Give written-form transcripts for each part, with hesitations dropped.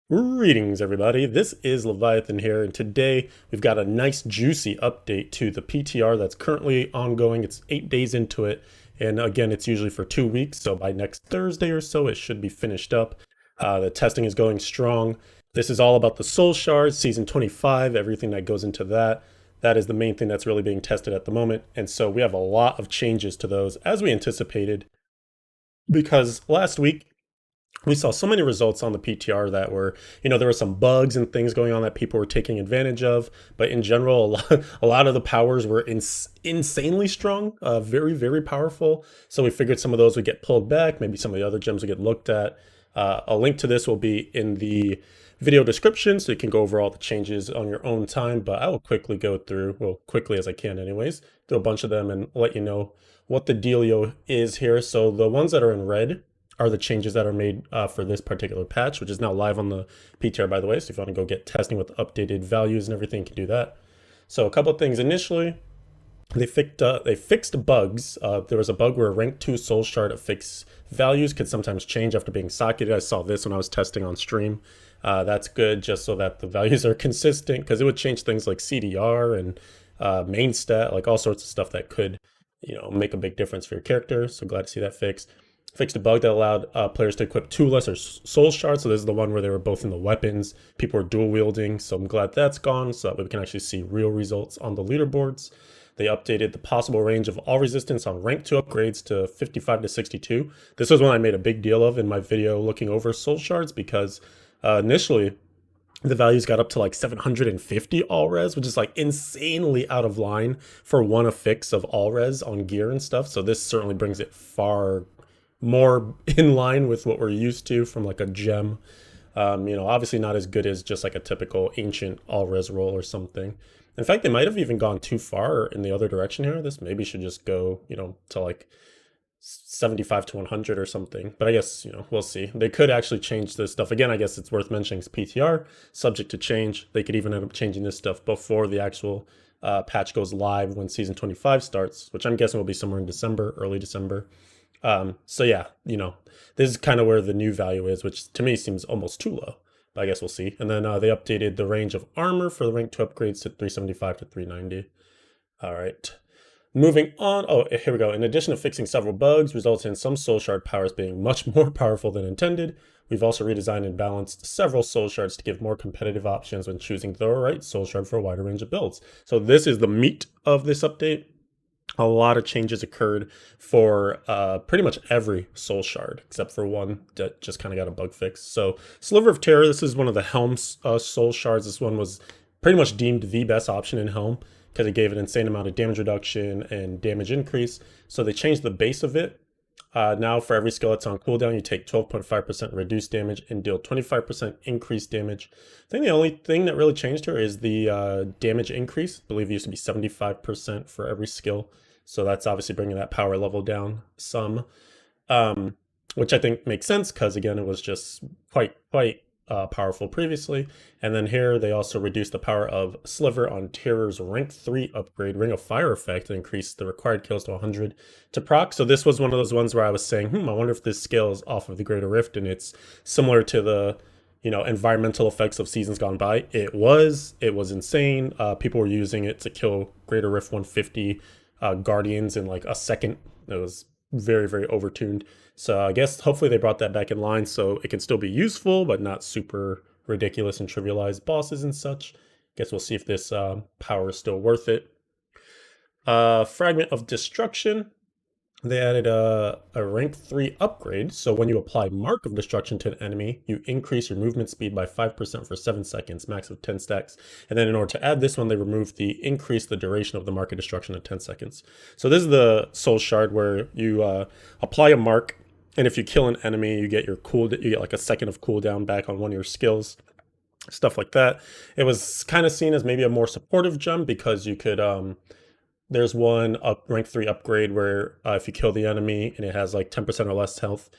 Greetings, everybody. This is Leviathan here, and today we've got a nice, juicy update to the PTR that's currently ongoing. It's 8 days into it, and again, it's usually for 2 weeks, so by next Thursday or so, it should be finished up. The testing is going strong. This is all about the Soul Shards, Season 25, everything that goes into that. That is the main thing that's really being tested at the moment, and so we have a lot of changes to those, as we anticipated, because last week, we saw so many results on the PTR that were, there were some bugs and things going on that people were taking advantage of. But in general, a lot of the powers were insanely strong, very, very powerful. So we figured some of those would get pulled back. Maybe some of the other gems would get looked at. A link to this will be in the video description, so you can go over all the changes on your own time. But I will quickly go through, well, quickly as I can anyways, do a bunch of them and let you know what the dealio is here. So the ones that are in red are the changes that are made for this particular patch, which is now live on the PTR, by the way. So if you want to go get testing with updated values and everything, you can do that. So a couple of things initially, they fixed bugs. There was a bug where a rank 2 soul shard affixed values could sometimes change after being socketed. I saw this when I was testing on stream. That's good, just so that the values are consistent, because it would change things like CDR and main stat, like all sorts of stuff that could, make a big difference for your character. So glad to see that fixed a bug that allowed players to equip two lesser soul shards. So this is the one where they were both in the weapons. People were dual wielding. So I'm glad that's gone, so that way we can actually see real results on the leaderboards. They updated the possible range of all resistance on rank 2 upgrades to 55 to 62. This was one I made a big deal of in my video looking over soul shards, because initially the values got up to like 750 all res, which is like insanely out of line for one affix of all res on gear and stuff. So this certainly brings it far more in line with what we're used to from like a gem. Obviously not as good as just like a typical ancient all res roll or something. In fact, they might have even gone too far in the other direction here. This maybe should just go, to like 75 to 100 or something. But I guess, we'll see. They could actually change this stuff. Again, I guess it's worth mentioning it's PTR, subject to change. They could even end up changing this stuff before the actual patch goes live when Season 25 starts, which I'm guessing will be somewhere in December, early December. So yeah, this is kind of where the new value is, which to me seems almost too low, but I guess we'll see. And then they updated the range of armor for the rank 2 upgrades to 375 to 390. All right. Moving on. Oh, here we go. In addition to fixing several bugs, results in some soul shard powers being much more powerful than intended. We've also redesigned and balanced several soul shards to give more competitive options when choosing the right soul shard for a wider range of builds. So this is the meat of this update. A lot of changes occurred for pretty much every soul shard, except for one that just kind of got a bug fix. So Sliver of Terror, this is one of the Helm's soul shards. This one was pretty much deemed the best option in Helm, because it gave an insane amount of damage reduction and damage increase. So they changed the base of it. Now for every skill that's on cooldown, you take 12.5% reduced damage and deal 25% increased damage. I think the only thing that really changed here is the damage increase. I believe it used to be 75% for every skill. So that's obviously bringing that power level down some, which I think makes sense, because again, it was just quite powerful previously. And then here they also reduced the power of Sliver on Terror's rank 3 upgrade, Ring of Fire effect, and increased the required kills to 100 to proc. So this was one of those ones where I was saying, I wonder if this scales off of the Greater Rift, and it's similar to the environmental effects of seasons gone by. It was insane. People were using it to kill Greater Rift 150 Guardians in like a second. It was very, very overtuned. So I guess hopefully they brought that back in line so it can still be useful, but not super ridiculous and trivialized bosses and such. Guess we'll see if this power is still worth it. Fragment of Destruction. They added a rank 3 upgrade. So when you apply Mark of Destruction to an enemy, you increase your movement speed by 5% for 7 seconds, max of 10 stacks. And then in order to add this one, they removed the increase the duration of the Mark of Destruction to 10 seconds. So this is the Soul Shard where you apply a mark, and if you kill an enemy, you get like a second of cooldown back on one of your skills, stuff like that. It was kind of seen as maybe a more supportive gem, because you could there's one rank 3 upgrade where if you kill the enemy and it has like 10% or less health,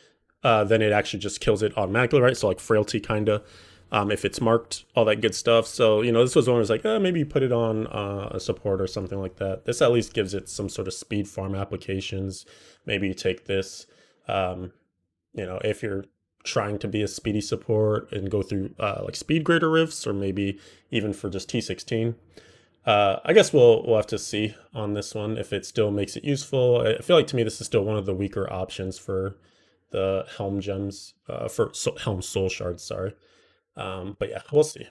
then it actually just kills it automatically, right? So like frailty kind of, if it's marked, all that good stuff. So, this was one where it's like, maybe you put it on a support or something like that. This at least gives it some sort of speed farm applications. Maybe you take this, if you're trying to be a speedy support and go through like speed greater rifts, or maybe even for just T16. I guess we'll have to see on this one if it still makes it useful. I feel like to me this is still one of the weaker options for the Helm gems, Helm Soul Shards, sorry. But yeah, we'll see.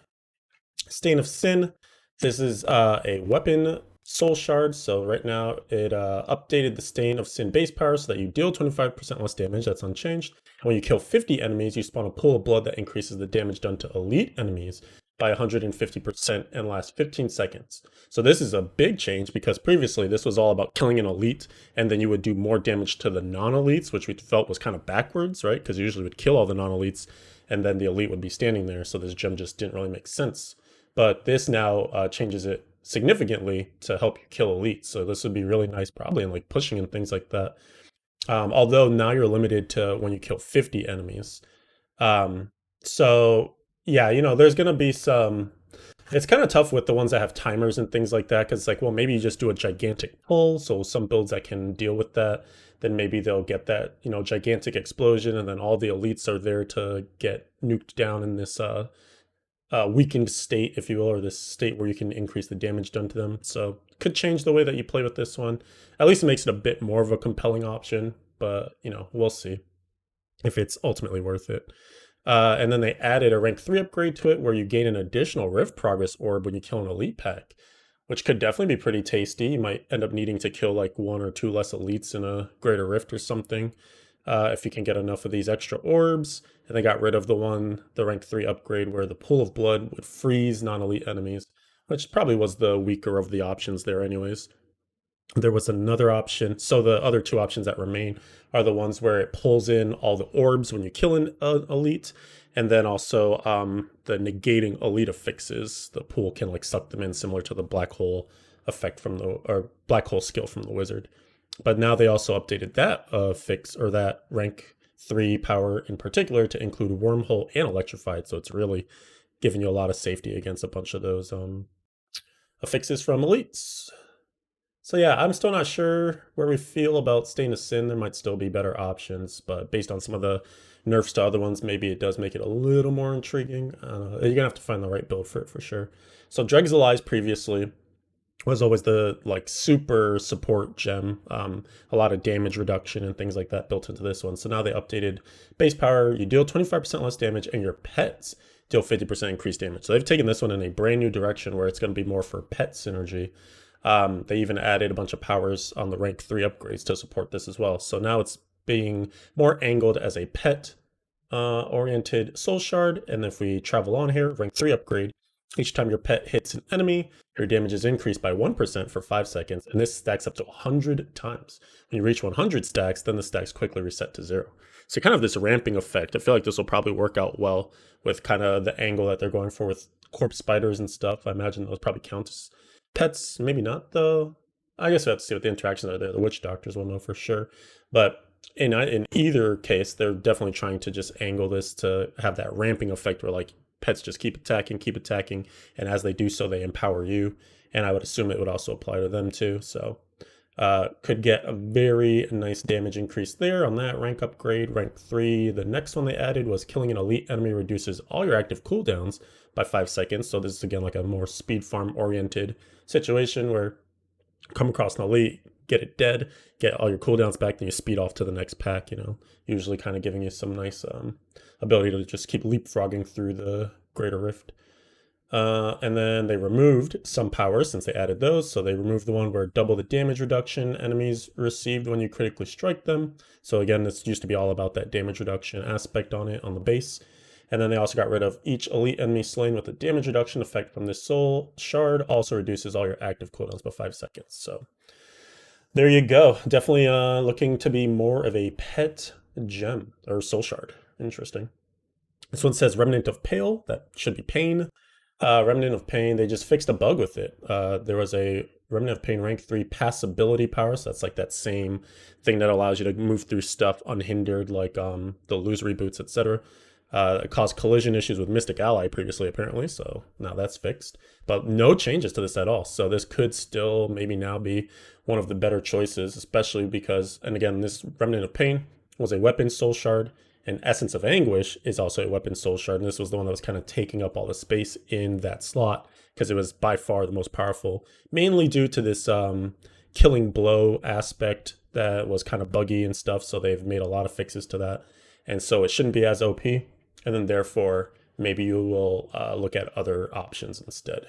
Stain of Sin. This is a weapon Soul Shard. So right now it updated the Stain of Sin base power so that you deal 25% less damage. That's unchanged. When you kill 50 enemies, you spawn a pool of blood that increases the damage done to elite enemies by 150% and lasts 15 seconds. So this is a big change because previously this was all about killing an elite and then you would do more damage to the non-elites, which we felt was kind of backwards, right? Because you usually would kill all the non-elites and then the elite would be standing there. So this gem just didn't really make sense. But this now changes it significantly to help you kill elites. So this would be really nice probably in like pushing and things like that. Although now you're limited to when you kill 50 enemies. So yeah, you know, there's going to be some, it's kind of tough with the ones that have timers and things like that. Cause it's like, well, maybe you just do a gigantic pull. So some builds that can deal with that, then maybe they'll get that, you know, gigantic explosion. And then all the elites are there to get nuked down in this, weakened state, if you will, or this state where you can increase the damage done to them. So could change the way that you play with this one. At least it makes it a bit more of a compelling option, but you know, we'll see if it's ultimately worth it. And then they added a rank 3 upgrade to it where you gain an additional Rift Progress orb when you kill an elite pack, which could definitely be pretty tasty. You might end up needing to kill like 1 or 2 less elites in a greater rift or something, if you can get enough of these extra orbs. And they got rid of the rank 3 upgrade where the pool of blood would freeze non-elite enemies, which probably was the weaker of the options there anyways. There was another option. So the other 2 options that remain are the ones where it pulls in all the orbs when you kill an elite, and then also the negating elite affixes. The pool can like suck them in, similar to the black hole effect from or black hole skill from the wizard. But now they also updated that fix, or that rank 3 power in particular, to include wormhole and electrified. So it's really giving you a lot of safety against a bunch of those affixes from elites. So yeah, I'm still not sure where we feel about Stain of Sin. There might still be better options, but based on some of the nerfs to other ones, maybe it does make it a little more intriguing. I don't know. You're gonna have to find the right build for it for sure. So Dregs Alive previously was always the like super support gem, a lot of damage reduction and things like that built into this one. So now they updated base power. You deal 25% less damage and your pets deal 50% increased damage. So they've taken this one in a brand new direction where it's going to be more for pet synergy. They even added a bunch of powers on the rank 3 upgrades to support this as well. So now it's being more angled as a pet oriented soul shard. And if we travel on here, rank 3 upgrade, each time your pet hits an enemy, your damage is increased by 1% for 5 seconds, and this stacks up to 100 times. When you reach 100 stacks, then the stacks quickly reset to 0. So kind of this ramping effect. I feel like this will probably work out well with kind of the angle that they're going for with corpse spiders and stuff. I imagine those probably count as pets, maybe not though. I guess we have to see what the interactions are there. The witch doctors will know for sure. But in either case, they're definitely trying to just angle this to have that ramping effect where like pets just keep attacking, and as they do so, they empower you. And I would assume it would also apply to them too. So could get a very nice damage increase there on that rank upgrade. Rank 3, the next one they added was killing an elite enemy reduces all your active cooldowns by 5 seconds. So this is again like a more speed farm oriented situation where you come across an elite, get it dead, get all your cooldowns back, then you speed off to the next pack, you know, usually kind of giving you some nice ability to just keep leapfrogging through the greater rift. And then they removed some powers since they added those. So they removed the one where double the damage reduction enemies received when you critically strike them. So again, this used to be all about that damage reduction aspect on it on the base. And then they also got rid of each elite enemy slain with a damage reduction effect from this soul shard also reduces all your active cooldowns by 5 seconds. So there you go. Definitely looking to be more of a pet gem or soul shard. Interesting. This one says Remnant of Pale. That should be Pain. Remnant of Pain, they just fixed a bug with it. There was a Remnant of Pain rank 3 passability power, so that's like that same thing that allows you to move through stuff unhindered, like the illusory boots, etc. It caused collision issues with Mystic Ally previously, apparently, so now that's fixed. But no changes to this at all, so this could still maybe now be one of the better choices, especially because, and again, this Remnant of Pain was a weapon soul shard, And Essence of Anguish is also a weapon soul shard, and this was the one that was kind of taking up all the space in that slot because it was by far the most powerful, mainly due to this killing blow aspect that was kind of buggy and stuff. So they've made a lot of fixes to that, and so it shouldn't be as OP. And then therefore, maybe you will look at other options instead.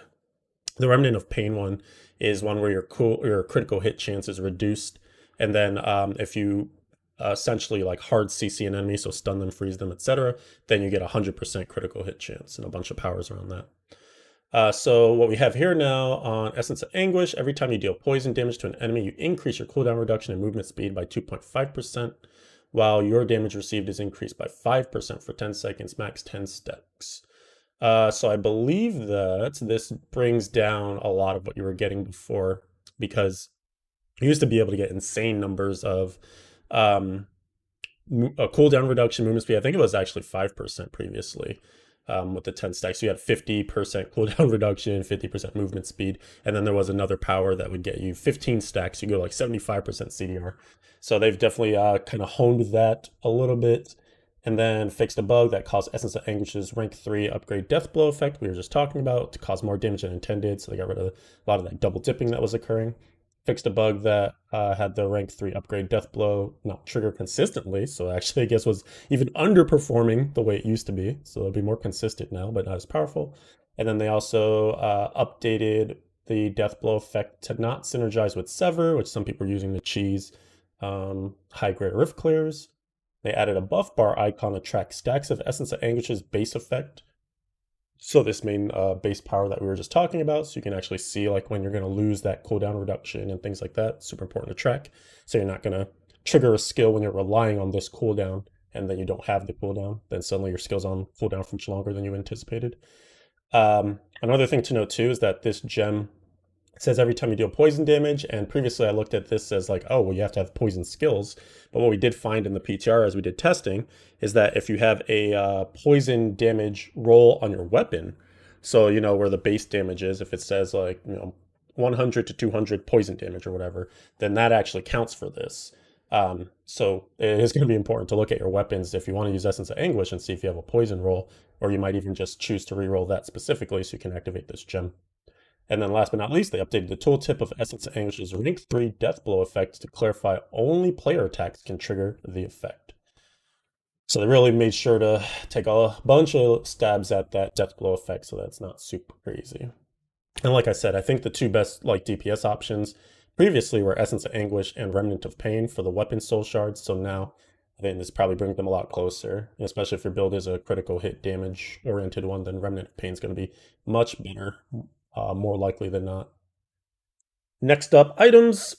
The Remnant of Pain one is one where your critical hit chance is reduced, and then if you essentially like hard CC an enemy, so stun them, freeze them, etc., then you get 100% critical hit chance and a bunch of powers around that. So what we have here now on Essence of Anguish, every time you deal poison damage to an enemy, you increase your cooldown reduction and movement speed by 2.5%, while your damage received is increased by 5% for 10 seconds, max 10 stacks. So I believe that this brings down a lot of what you were getting before, because you used to be able to get insane numbers of a cooldown reduction, movement speed. I think it was actually 5% previously. With the 10 stacks, so you had 50% cooldown reduction, 50% movement speed, and then there was another power that would get you 15 stacks. You go like 75% CDR. So they've definitely kind of honed that a little bit, and then fixed a bug that caused Essence of Anguish's rank 3 upgrade death blow effect we were just talking about to cause more damage than intended. So they got rid of a lot of that double dipping that was occurring. Fixed a bug that had the rank 3 upgrade death blow not trigger consistently, so actually I guess was even underperforming the way it used to be, so it'll be more consistent now but not as powerful. And then they also updated the death blow effect to not synergize with Sever, which some people are using to cheese high grade rift clears. They added a buff bar icon to track stacks of Essence of Anguish's base effect, so this main base power that we were just talking about, so you can actually see like when you're going to lose that cooldown reduction and things like that. Super important to track, so you're not going to trigger a skill when you're relying on this cooldown and then you don't have the cooldown, then suddenly your skill's on cooldown for much longer than you anticipated. Another thing to note too is that this gem says every time you deal poison damage, and previously I looked at this as like, oh, well, you have to have poison skills. But what we did find in the PTR as we did testing is that if you have a poison damage roll on your weapon, so you know where the base damage is, if it says like 100 to 200 poison damage or whatever, then that actually counts for this. So it is going to be important to look at your weapons if you want to use Essence of Anguish and see if you have a poison roll, or you might even just choose to reroll that specifically so you can activate this gem. And then last but not least, they updated the tooltip of Essence of Anguish's rank 3 death blow effect to clarify only player attacks can trigger the effect. So they really made sure to take a bunch of stabs at that death blow effect, so that's not super crazy. And like I said, I think the two best like DPS options previously were Essence of Anguish and Remnant of Pain for the weapon soul shards. So now I think this probably brings them a lot closer, and especially if your build is a critical hit damage oriented one, then Remnant of Pain is going to be much better. More likely than not. Next up, items.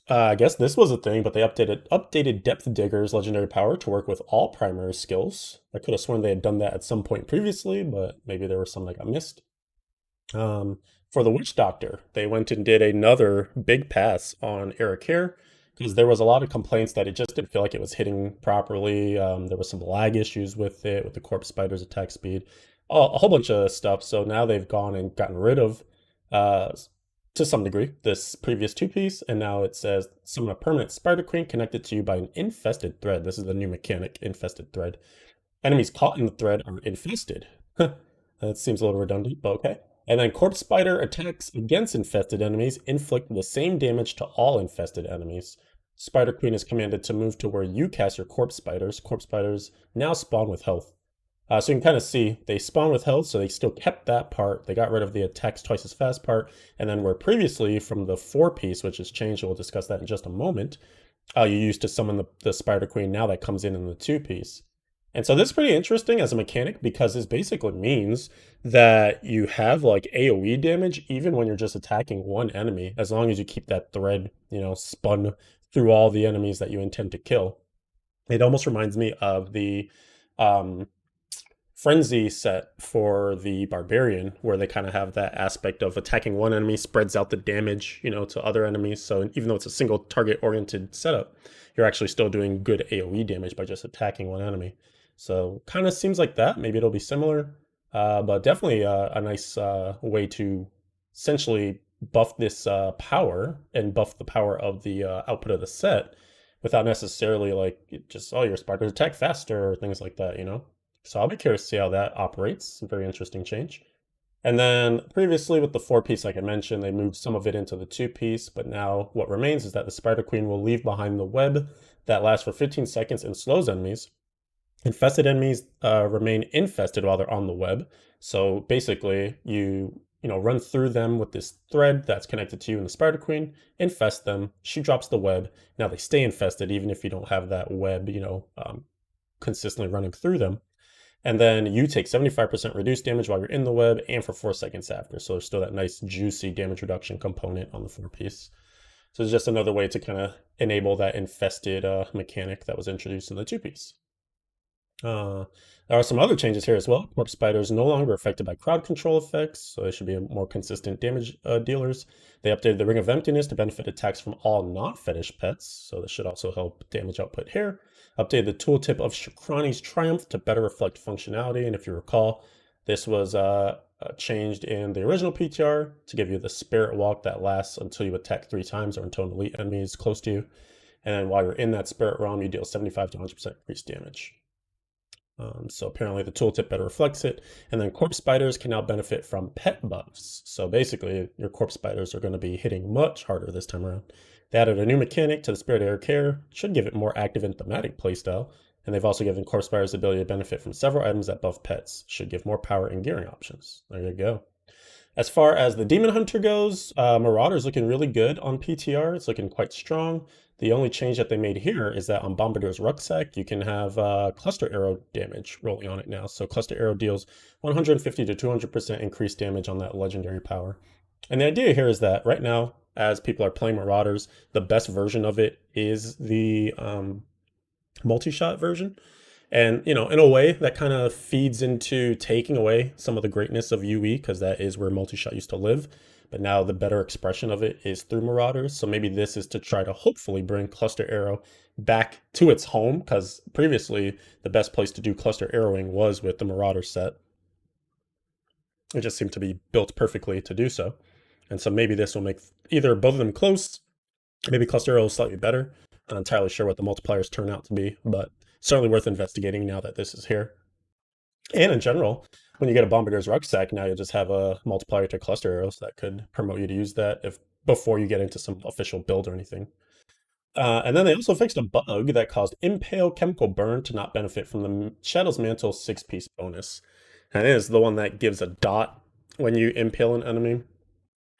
I guess this was a thing, but they updated Depth Digger's legendary power to work with all primary skills. I could have sworn they had done that at some point previously, but maybe there was some that got missed. For the Witch Doctor, they went and did another big pass on Arachyr, because there was a lot of complaints that it just didn't feel like it was hitting properly. There was some lag issues with it, with the Corpse Spider's attack speed. A whole bunch of stuff. So now they've gone and gotten rid of, to some degree, this previous two-piece, and now it says summon a permanent spider queen connected to you by an infested thread. This is the new mechanic, infested thread. Enemies caught in the thread are infested. That seems a little redundant, but okay. And then Corpse Spider attacks against infested enemies inflict the same damage to all infested enemies. Spider Queen is commanded to move to where you cast your Corpse Spiders. Corpse Spiders now spawn with health. So you can kind of see they spawn with health, so they still kept that part. They got rid of the attacks twice as fast part. And then where previously from the 4-piece, which has changed, we'll discuss that in just a moment, you used to summon the Spider Queen, now that comes in the 2-piece. And so this is pretty interesting as a mechanic, because this basically means that you have like AoE damage even when you're just attacking one enemy, as long as you keep that thread, spun through all the enemies that you intend to kill. It almost reminds me of the Frenzy set for the Barbarian, where they kind of have that aspect of attacking one enemy spreads out the damage, to other enemies. So even though it's a single target oriented setup, you're actually still doing good AoE damage by just attacking one enemy. So kind of seems like that. Maybe it'll be similar, but definitely a nice way to essentially buff this power and buff the power of the output of the set, without necessarily like just, oh, your spiders attack faster or things like that, you know? So I'll be curious to see how that operates. Very interesting change. And then previously with the 4-piece, like I mentioned, they moved some of it into the 2-piece, but now what remains is that the Spider Queen will leave behind the web that lasts for 15 seconds and slows enemies. Infested enemies remain infested while they're on the web. So basically, you run through them with this thread that's connected to you and the Spider Queen, infest them, she drops the web. Now they stay infested even if you don't have that web, consistently running through them. And then you take 75% reduced damage while you're in the web and for 4 seconds after. So there's still that nice juicy damage reduction component on the 4-piece. So it's just another way to kind of enable that infested mechanic that was introduced in the 2-piece. There are some other changes here as well. Corpse spiders no longer affected by crowd control effects, so they should be more consistent damage dealers. They updated the Ring of Emptiness to benefit attacks from all non-fetish pets, so this should also help damage output here. Updated the tooltip of Shakrani's Triumph to better reflect functionality, and if you recall, this was changed in the original PTR to give you the Spirit Walk that lasts until you attack 3 times or until an elite enemy is close to you. And then while you're in that Spirit Realm, you deal 75 to 100% increased damage. So apparently the tooltip better reflects it. And then corpse spiders can now benefit from pet buffs. So basically your corpse spiders are going to be hitting much harder this time around. They added a new mechanic to the Spirit Arachyr, should give it more active and thematic playstyle. And they've also given corpse spiders the ability to benefit from several items that buff pets, should give more power and gearing options. There you go. As far as the Demon Hunter goes, Marauder's looking really good on PTR. It's looking quite strong. The only change that they made here is that on Bombardier's Rucksack, you can have cluster arrow damage rolling on it now. So cluster arrow deals 150 to 200% increased damage on that legendary power. And the idea here is that right now, as people are playing Marauders, the best version of it is the multi-shot version. And, in a way that kind of feeds into taking away some of the greatness of UE, because that is where multi-shot used to live. But now the better expression of it is through Marauders. So maybe this is to try to hopefully bring Cluster Arrow back to its home, because previously the best place to do Cluster Arrowing was with the Marauder set. It just seemed to be built perfectly to do so. And so maybe this will make either both of them close, maybe Cluster Arrow is slightly better. I'm not entirely sure what the multipliers turn out to be, but certainly worth investigating now that this is here. And in general, when you get a Bombardier's Rucksack, now you'll just have a multiplier to cluster arrows that could promote you to use that before you get into some official build or anything. And then they also fixed a bug that caused Impale Chemical Burn to not benefit from the Shadow's Mantle 6-piece bonus. And it is the one that gives a dot when you impale an enemy.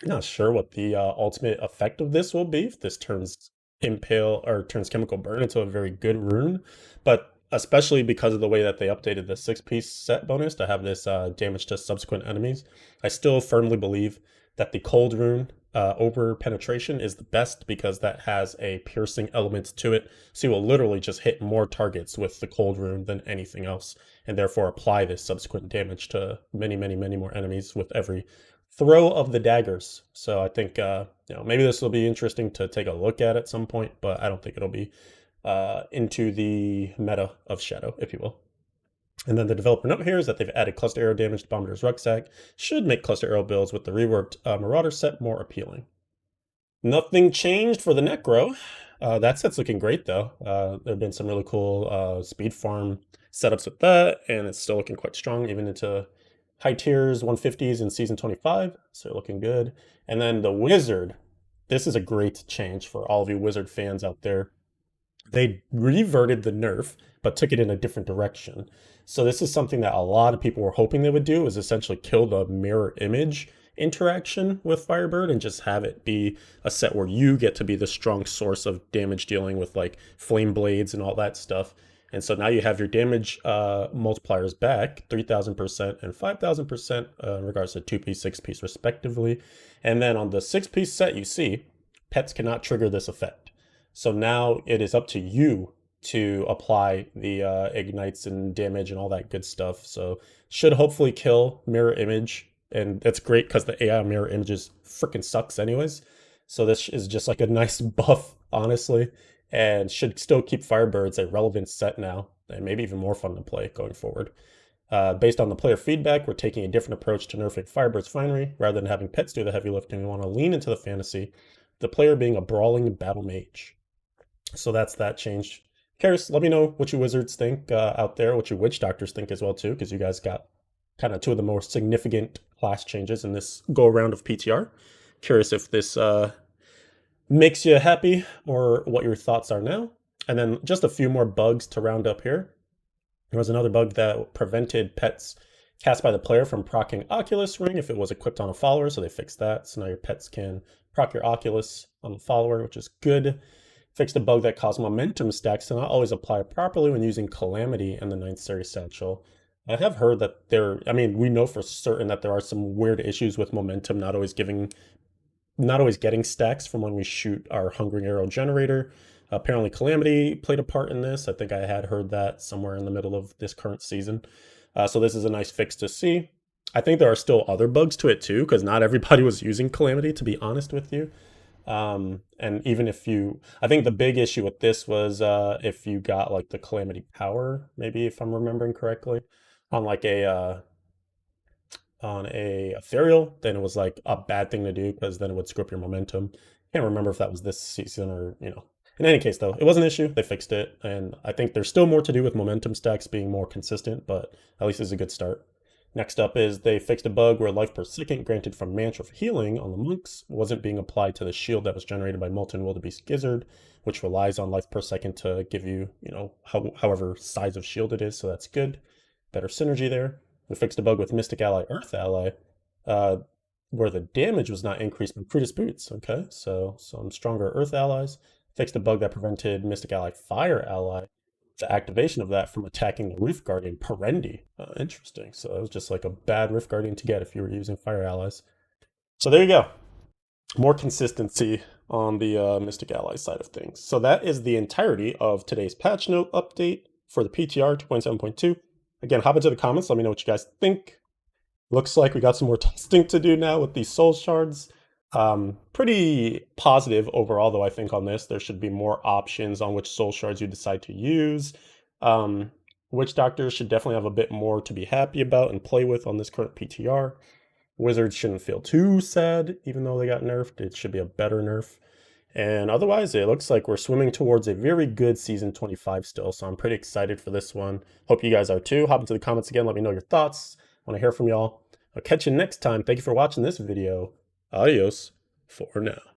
Not sure what the ultimate effect of this will be, if this turns Chemical Burn into a very good rune, but especially because of the way that they updated the 6-piece set bonus to have this damage to subsequent enemies, I still firmly believe that the cold rune over penetration is the best, because that has a piercing element to it, so you will literally just hit more targets with the cold rune than anything else, and therefore apply this subsequent damage to many, many, many more enemies with every throw of the daggers. So I think maybe this will be interesting to take a look at some point, but I don't think it'll be into the meta of Shadow, if you will. And then the developer note here is that they've added cluster arrow damage to Bombardier's Rucksack. Should make cluster arrow builds with the reworked Marauder set more appealing. Nothing changed for the Necro. That set's looking great though. There have been some really cool speed farm setups with that, and it's still looking quite strong even into high tiers, 150s in season 25, so looking good. And then the Wizard, this is a great change for all of you Wizard fans out there. They reverted the nerf, but took it in a different direction. So this is something that a lot of people were hoping they would do, is essentially kill the mirror image interaction with Firebird and just have it be a set where you get to be the strong source of damage dealing with like flame blades and all that stuff. And so now you have your damage multipliers back, 3,000% and 5,000% in regards to 2-piece, 6-piece respectively. And then on the 6-piece set, you see, pets cannot trigger this effect. So now it is up to you to apply the ignites and damage and all that good stuff. So should hopefully kill mirror image. And that's great because the AI mirror images freaking sucks anyways. So this is just like a nice buff, honestly. And should still keep Firebirds a relevant set now, and maybe even more fun to play going forward. Based on the player feedback, we're taking a different approach to nerfing Firebird's Finery. Rather than having pets do the heavy lifting, we want to lean into the fantasy, the player being a brawling battle mage. So that's that change. Karis, let me know what you wizards think out there, what you witch doctors think as well too, because you guys got kind of two of the more significant class changes in this go around of PTR. Curious if this makes you happy or what your thoughts are now. And then just a few more bugs to round up here. There was another bug that prevented pets cast by the player from proccing Oculus Ring if it was equipped on a follower, so they fixed that. So now your pets can proc your Oculus on the follower, which is good. Fixed a bug that caused momentum stacks to not always apply properly when using Calamity and the Ninth Series Satchel. I have heard that I mean, we know for certain that there are some weird issues with momentum not always getting stacks from when we shoot our Hungering Arrow generator. Apparently Calamity played a part in this. I think I had heard that somewhere in the middle of this current season. So this is a nice fix to see. I think there are still other bugs to it too, because not everybody was using Calamity, to be honest with you. And even if I think the big issue with this was if you got like the Calamity power, maybe if I'm remembering correctly, on like a ethereal, then it was like a bad thing to do because then it would screw up your momentum. Can't remember if that was this season or, you know. In any case, though, it was an issue. They fixed it. And I think there's still more to do with momentum stacks being more consistent, but at least it's a good start. Next up is they fixed a bug where life per second granted from Mantra of Healing on the monks wasn't being applied to the shield that was generated by Molten Wildebeest Gizzard, which relies on life per second to give you, you know, however size of shield it is. So that's good. Better synergy there. We fixed a bug with Mystic Ally, Earth Ally, uh, where the damage was not increased by Crutus Boots. Okay, so some stronger Earth allies. Fixed a bug that prevented Mystic Ally, Fire Ally, the activation of that from attacking the Rift Guardian, Perendi. Interesting. So it was just like a bad Rift Guardian to get if you were using Fire allies. So there you go. More consistency on the Mystic Ally side of things. So that is the entirety of today's patch note update for the PTR 2.7.2. Again, hop into the comments. Let me know what you guys think. Looks like we got some more testing to do now with these Soul Shards. Pretty positive overall, though, I think, on this. There should be more options on which Soul Shards you decide to use. Witch Doctors should definitely have a bit more to be happy about and play with on this current PTR. Wizards shouldn't feel too sad, even though they got nerfed. It should be a better nerf. And otherwise, it looks like we're swimming towards a very good Season 25 still, so I'm pretty excited for this one. Hope you guys are too. Hop into the comments again, let me know your thoughts. I want to hear from y'all. I'll catch you next time. Thank you for watching this video. Adios for now.